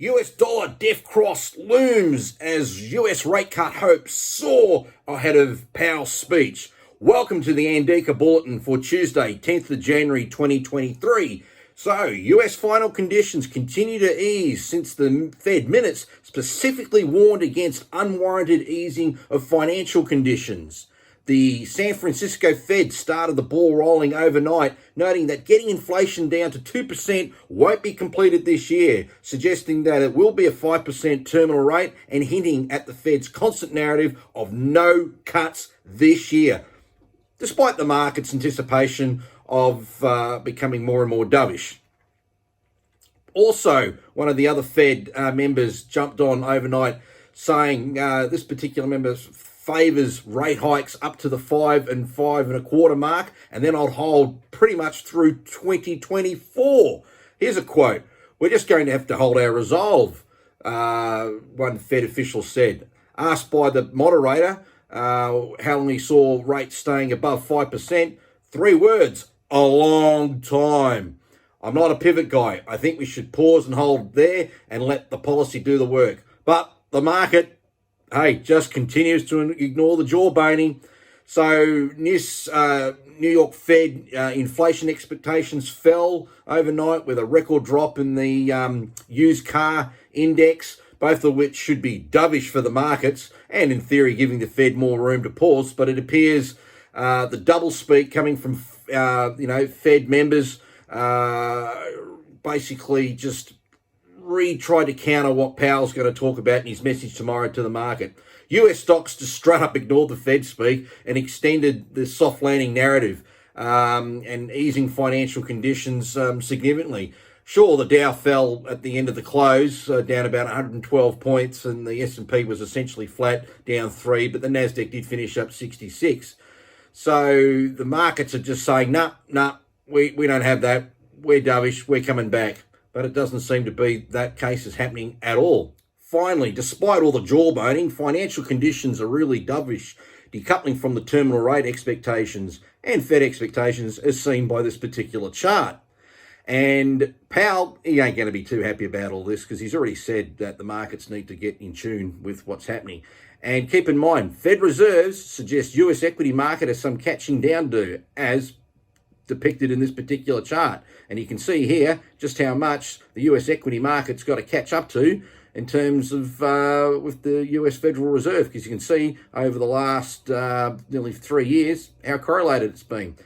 US dollar death cross looms as US rate cut hopes soar ahead of Powell's speech. Welcome to the ANDIKA Bulletin for Tuesday, 10th of January 2023. So, US final conditions continue to ease since the Fed minutes specifically warned against unwarranted easing of financial conditions. The San Francisco Fed started the ball rolling overnight, noting that getting inflation down to 2% won't be completed this year, suggesting that it will be a 5% terminal rate and hinting at the Fed's constant narrative of no cuts this year, despite the market's anticipation of becoming more and more dovish. Also, one of the other Fed members jumped on overnight saying this particular member favours rate hikes up to the 5 and 5.25 mark, and then I'll hold pretty much through 2024. Here's a quote: "We're just going to have to hold our resolve," one Fed official said. Asked by the moderator how long he saw rates staying above 5%, 3 words: a long time. "I'm not a pivot guy. I think we should pause and hold there and let the policy do the work." But the market, just continues to ignore the jawboning. So New York Fed inflation expectations fell overnight with a record drop in the used car index, both of which should be dovish for the markets and in theory giving the Fed more room to pause. But it appears the double speak coming from Fed members basically just tried to counter what Powell's going to talk about in his message tomorrow to the market. US stocks just straight up ignored the Fed speak and extended the soft landing narrative and easing financial conditions significantly. Sure, the Dow fell at the end of the close, down about 112 points, and the S&P was essentially flat, down 3, but the Nasdaq did finish up 66. So the markets are just saying, nah, we don't have that. We're dovish, we're coming back. But it doesn't seem to be that case is happening at all. Finally, despite all the jawboning, financial conditions are really dovish, decoupling from the terminal rate expectations and Fed expectations as seen by this particular chart. And Powell, he ain't going to be too happy about all this because he's already said that the markets need to get in tune with what's happening. And keep in mind, Fed reserves suggest US equity market has some catching down to do, as depicted in this particular chart. And you can see here just how much the US equity market's got to catch up to in terms of with the US Federal Reserve, because you can see over the last nearly 3 years how correlated it's been.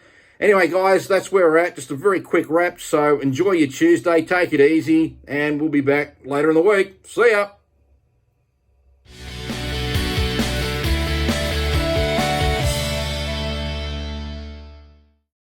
Anyway, guys, that's where we're at. Just a very quick wrap. So enjoy your Tuesday, take it easy, and we'll be back later in the week. See ya.